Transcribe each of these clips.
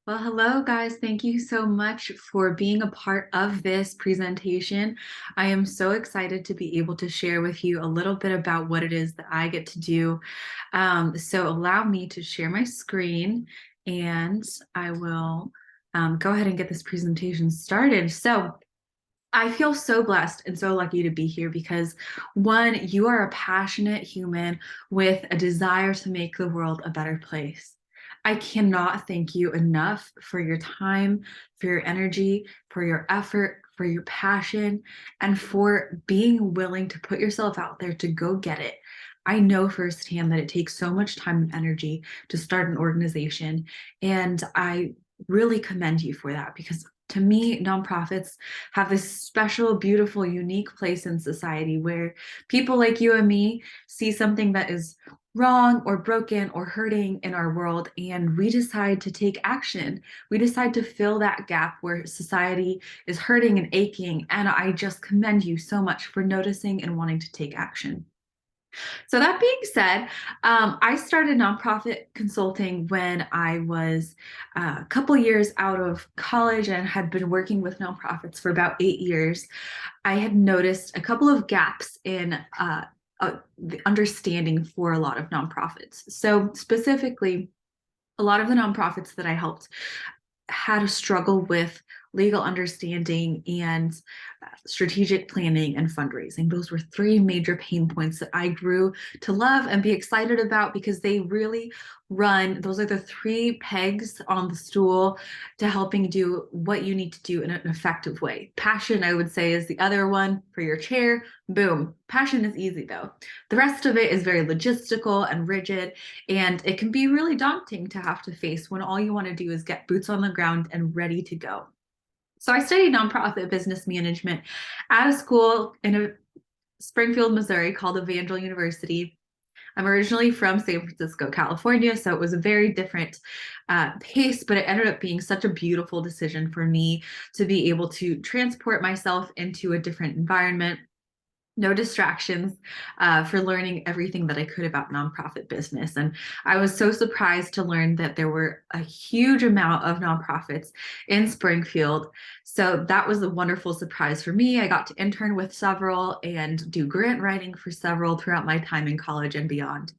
Well, hello guys. Thank you so much for being a part of this presentation. I am so excited to be able to share with you a little bit about what it is that I get to do. So allow me to share my screen and I will go ahead and get this presentation started. So I feel so blessed and so lucky to be here because one, you are a passionate human with a desire to make the world a better place. I cannot thank you enough for your time, for your energy, for your effort, for your passion, and for being willing to put yourself out there to go get it. I know firsthand that it takes so much time and energy to start an organization, and I really commend you for that because to me, nonprofits have this special, beautiful, unique place in society where people like you and me see something that is wrong or broken or hurting in our world, and we decide to take action. We decide to fill that gap where society is hurting and aching. And I just commend you so much for noticing and wanting to take action. So that being said, I started nonprofit consulting when I was a couple years out of college and had been working with nonprofits for about 8 years. I had noticed a couple of gaps in the understanding for a lot of nonprofits. So specifically, a lot of the nonprofits that I helped had a struggle with legal understanding and strategic planning and fundraising. Those were three major pain points that I grew to love and be excited about because they really those are the three pegs on the stool to helping do what you need to do in an effective way. Passion, I would say, is the other one for your chair. Boom. Passion is easy though. The rest of it is very logistical and rigid, and it can be really daunting to have to face when all you want to do is get boots on the ground and ready to go. So I studied nonprofit business management at a school in Springfield, Missouri called Evangel University. I'm originally from San Francisco, California, so it was a very different pace, but it ended up being such a beautiful decision for me to be able to transport myself into a different environment, no distractions, for learning everything that I could about nonprofit business. And I was so surprised to learn that there were a huge amount of nonprofits in Springfield. So that was a wonderful surprise for me. I got to intern with several and do grant writing for several throughout my time in college and beyond.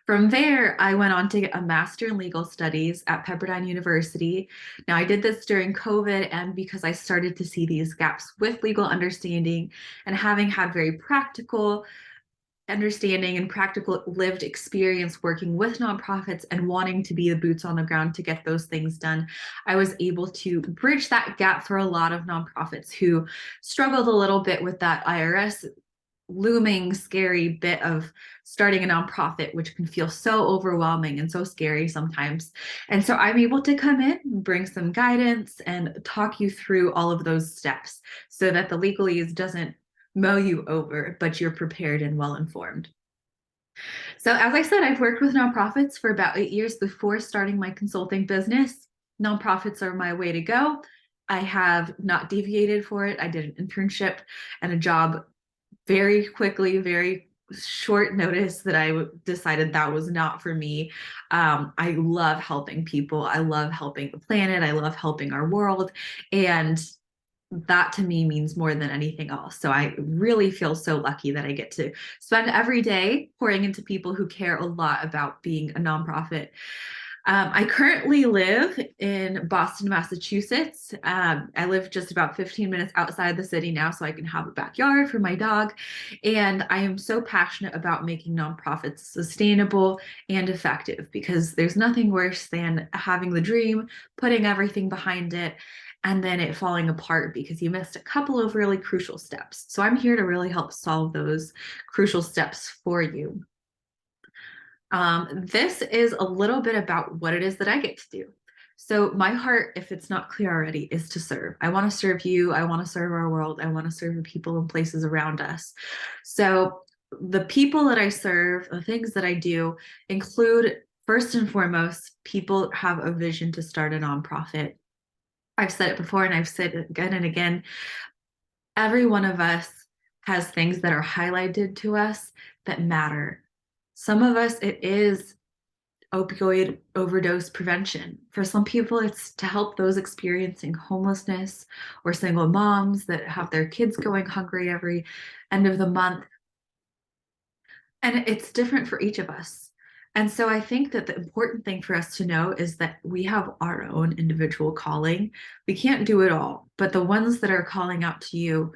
From there, I went on to get a master in legal studies at Pepperdine University. Now, I did this during COVID, and because I started to see these gaps with legal understanding and having had very practical understanding and practical lived experience working with nonprofits and wanting to be the boots on the ground to get those things done, I was able to bridge that gap for a lot of nonprofits who struggled a little bit with that IRS looming scary bit of starting a nonprofit, which can feel so overwhelming and so scary sometimes. And so I'm able to come in, bring some guidance, and talk you through all of those steps so that the legalese doesn't mow you over, but you're prepared and well informed. So, as I said, I've worked with nonprofits for about 8 years before starting my consulting business. Nonprofits are my way to go. I have not deviated for it. I did an internship and a job very quickly, very short notice that I decided that was not for me. I love helping people. I love helping the planet. I love helping our world. And that to me means more than anything else. So I really feel so lucky that I get to spend every day pouring into people who care a lot about being a nonprofit. I currently live in Boston, Massachusetts. I live just about 15 minutes outside the city now, so I can have a backyard for my dog. And I am so passionate about making nonprofits sustainable and effective because there's nothing worse than having the dream, putting everything behind it, and then it falling apart because you missed a couple of really crucial steps. So I'm here to really help solve those crucial steps for you. This is a little bit about what it is that I get to do. So my heart, if it's not clear already, is to serve. I want to serve you. I want to serve our world. I want to serve the people and places around us. So the people that I serve, the things that I do include, first and foremost, people have a vision to start a nonprofit. I've said it before and I've said it again and again. Every one of us has things that are highlighted to us that matter. Some of us, it is opioid overdose prevention. For some people, it's to help those experiencing homelessness or single moms that have their kids going hungry every end of the month. And it's different for each of us. And so I think that the important thing for us to know is that we have our own individual calling. We can't do it all, but the ones that are calling out to you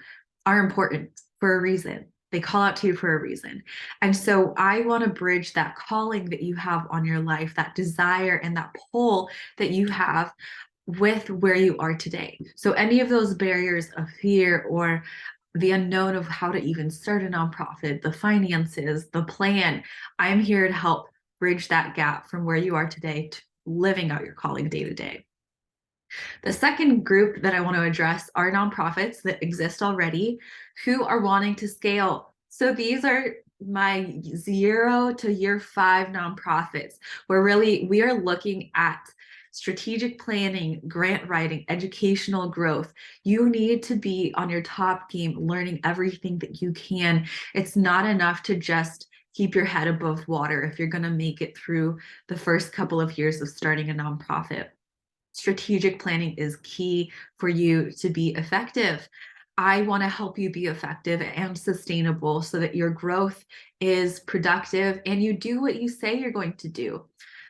are important for a reason. They call out to you for a reason. And so I want to bridge that calling that you have on your life, that desire and that pull that you have with where you are today. So any of those barriers of fear or the unknown of how to even start a nonprofit, the finances, the plan, I'm here to help bridge that gap from where you are today to living out your calling day to day. The second group that I want to address are nonprofits that exist already who are wanting to scale. So these are my 0 to year 5 nonprofits where really we are looking at strategic planning, grant writing, educational growth. You need to be on your top game, learning everything that you can. It's not enough to just keep your head above water if you're going to make it through the first couple of years of starting a nonprofit. Strategic planning is key for you to be effective. I want to help you be effective and sustainable so that your growth is productive and you do what you say you're going to do.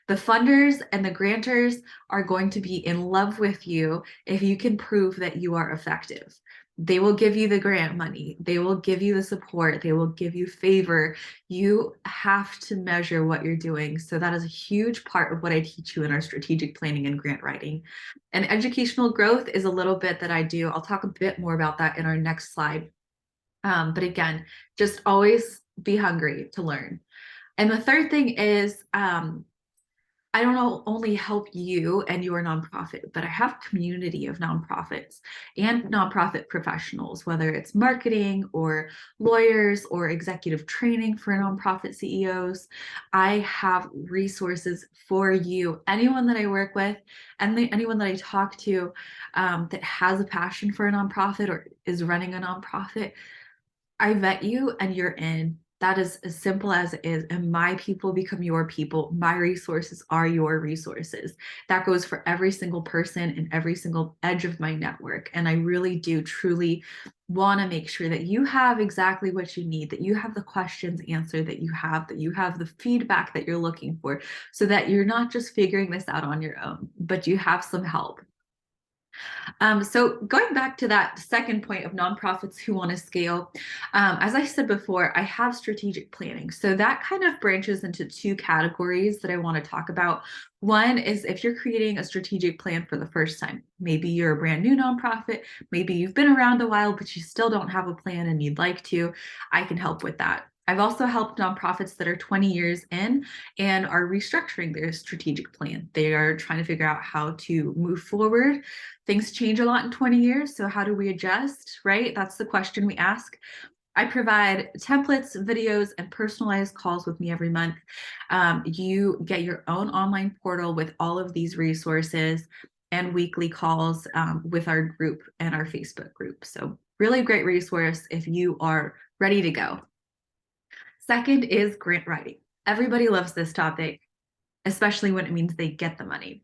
The funders and the grantors are going to be in love with you if you can prove that you are effective. They will give you the grant money. They will give you the support. They will give you favor. You have to measure what you're doing. So that is a huge part of what I teach you in our strategic planning and grant writing. And educational growth is a little bit that I do. I'll talk a bit more about that in our next slide. But again, just always be hungry to learn. And the third thing is I don't only help you and your nonprofit, but I have a community of nonprofits and nonprofit professionals, whether it's marketing or lawyers or executive training for nonprofit CEOs. I have resources for you. Anyone that I work with and anyone that I talk to that has a passion for a nonprofit or is running a nonprofit, I vet you and you're in. That is as simple as it is. And my people become your people. My resources are your resources. That goes for every single person and every single edge of my network. And I really do truly want to make sure that you have exactly what you need, that you have the questions answered that you have the feedback that you're looking for, so that you're not just figuring this out on your own, but you have some help. So going back to that second point of nonprofits who want to scale, as I said before, I have strategic planning. So that kind of branches into 2 categories that I want to talk about. One is if you're creating a strategic plan for the first time. Maybe you're a brand new nonprofit, maybe you've been around a while, but you still don't have a plan and you'd like to, I can help with that. I've also helped nonprofits that are 20 years in and are restructuring their strategic plan. They are trying to figure out how to move forward. Things change a lot in 20 years, so how do we adjust, right? That's the question we ask. I provide templates, videos, and personalized calls with me every month. You get your own online portal with all of these resources and weekly calls with our group and our Facebook group. So really great resource if you are ready to go. Second is grant writing. Everybody loves this topic, especially when it means they get the money.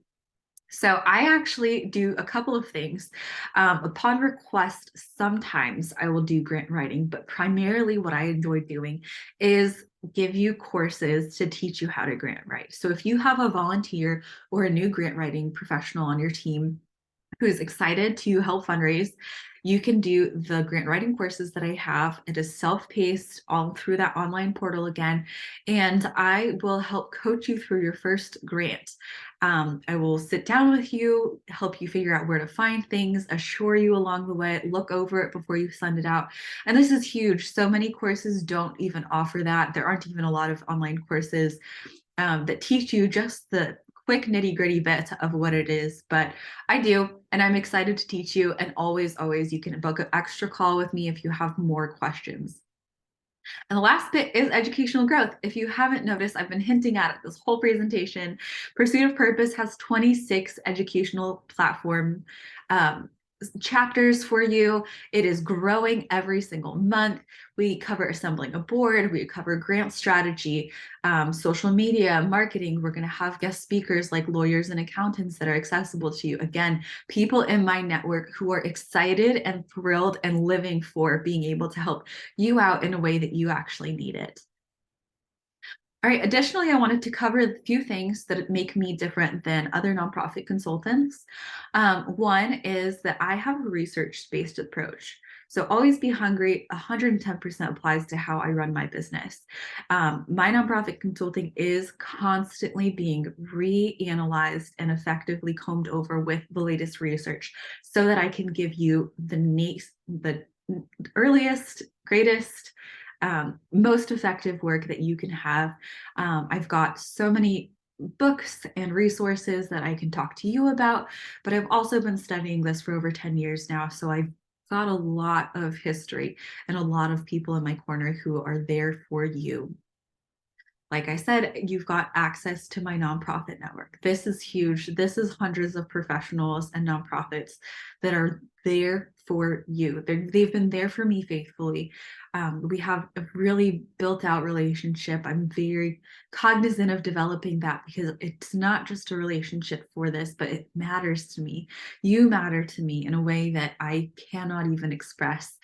So I actually do a couple of things. Upon request, sometimes I will do grant writing, but primarily what I enjoy doing is give you courses to teach you how to grant write. So if you have a volunteer or a new grant writing professional on your team who's excited to help fundraise, you can do the grant writing courses that I have. It is self-paced all through that online portal again, and I will help coach you through your first grant. I will sit down with you, help you figure out where to find things, assure you along the way, look over it before you send it out. And this is huge. So many courses don't even offer that. There aren't even a lot of online courses that teach you just the quick nitty-gritty bit of what it is, but I do, and I'm excited to teach you. And always, you can book an extra call with me if you have more questions. And the last bit is educational growth. If you haven't noticed, I've been hinting at it this whole presentation. Pursuit of Purpose has 26 educational platform chapters for you. It is growing every single month. We cover assembling a board, we cover grant strategy, social media, marketing. We're going to have guest speakers like lawyers and accountants that are accessible to you. Again, people in my network who are excited and thrilled and living for being able to help you out in a way that you actually need it. All right. Additionally, I wanted to cover a few things that make me different than other nonprofit consultants. One is that I have a research-based approach. So always be hungry, 110% applies to how I run my business. My nonprofit consulting is constantly being reanalyzed and effectively combed over with the latest research so that I can give you the earliest, greatest, most effective work that you can have. I've got so many books and resources that I can talk to you about, but I've also been studying this for over 10 years now. So I've got a lot of history and a lot of people in my corner who are there for you. Like I said, you've got access to my nonprofit network. This is huge. This is hundreds of professionals and nonprofits that are there for you. They've been there for me faithfully. We have a really built out relationship. I'm very cognizant of developing that because it's not just a relationship for this, but it matters to me. You matter to me in a way that I cannot even express.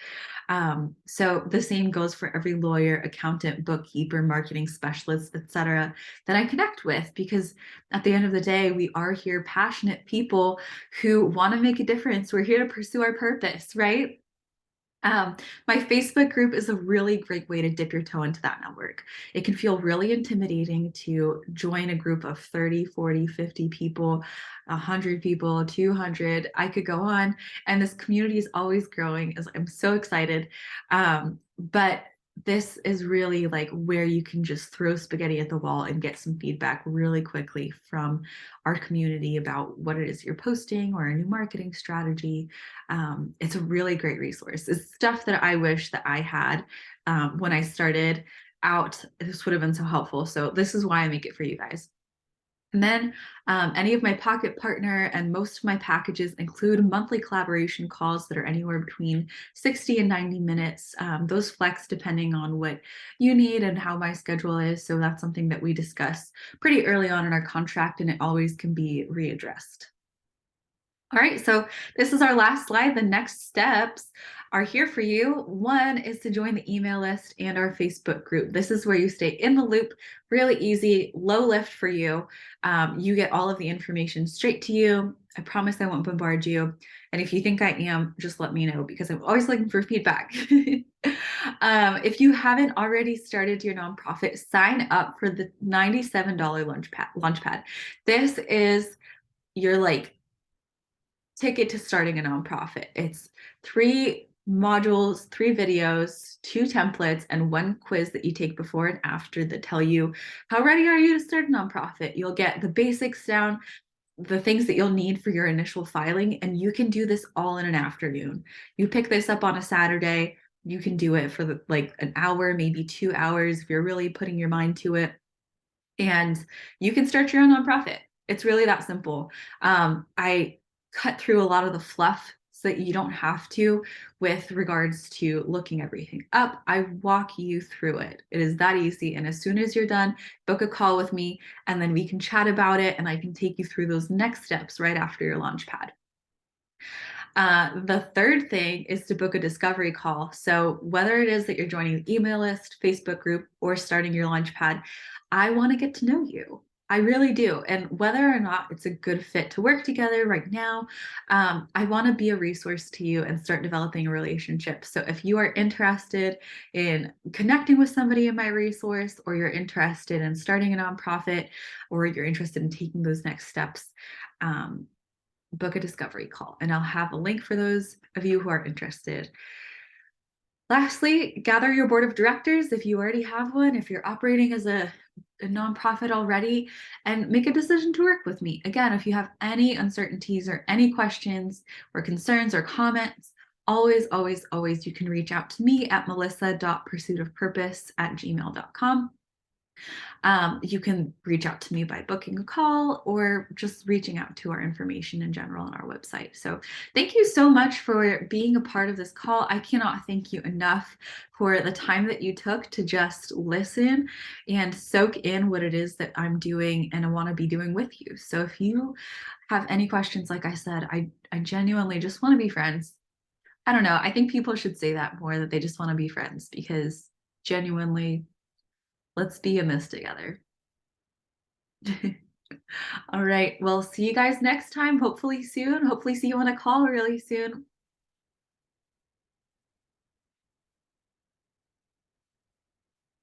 So the same goes for every lawyer, accountant, bookkeeper, marketing specialist, etc., that I connect with, because at the end of the day, we are here passionate people who want to make a difference. We're here to pursue our purpose, right? My Facebook group is a really great way to dip your toe into that network. It can feel really intimidating to join a group of 30, 40, 50 people, 100 people, 200. I could go on. And this community is always growing. I'm so excited. But this is really like where you can just throw spaghetti at the wall and get some feedback really quickly from our community about what it is you're posting or a new marketing strategy. It's a really great resource. It's stuff that I wish that I had when I started out. This would have been so helpful. So this is why I make it for you guys. And then any of my pocket partner and most of my packages include monthly collaboration calls that are anywhere between 60 and 90 minutes. Those flex depending on what you need and how my schedule is. So that's something that we discuss pretty early on in our contract, and it always can be readdressed. All right, so this is our last slide. The next steps are here for you. One is to join the email list and our Facebook group. This is where you stay in the loop, really easy, low lift for you. You get all of the information straight to you. I promise I won't bombard you. And if you think I am, just let me know because I'm always looking for feedback. If you haven't already started your nonprofit, sign up for the $97 Launchpad. This is your ticket to starting a nonprofit. It's 3 modules, 3 videos, 2 templates, and 1 quiz that you take before and after that tell you how ready are you to start a nonprofit. You'll get the basics down, the things that you'll need for your initial filing, and you can do this all in an afternoon. You pick this up on a Saturday, you can do it for an hour, maybe 2 hours if you're really putting your mind to it, and you can start your own nonprofit. It's really that simple. I cut through a lot of the fluff so that you don't have to with regards to looking everything up. I walk you through it. It is that easy. And as soon as you're done, book a call with me and then we can chat about it and I can take you through those next steps right after your Launchpad. The third thing is to book a discovery call. So whether it is that you're joining the email list, Facebook group, or starting your Launchpad, I want to get to know you. I really do. And whether or not it's a good fit to work together right now, I want to be a resource to you and start developing a relationship. So if you are interested in connecting with somebody in my resource, or you're interested in starting a nonprofit, or you're interested in taking those next steps, book a discovery call. And I'll have a link for those of you who are interested. Lastly, gather your board of directors if you already have one, if you're operating as a nonprofit already, and make a decision to work with me. Again, if you have any uncertainties or any questions or concerns or comments, always, always, always, you can reach out to me at melissa.pursuitofpurpose@gmail.com. You can reach out to me by booking a call or just reaching out to our information in general on our website. So, thank you so much for being a part of this call. I cannot thank you enough for the time that you took to just listen and soak in what it is that I'm doing and I want to be doing with you. So, if you have any questions, like I said, I genuinely just want to be friends. I don't know. I think people should say that more, that they just want to be friends, because genuinely, let's be in this together. All right. Well, see you guys next time, hopefully soon. Hopefully see you on a call really soon.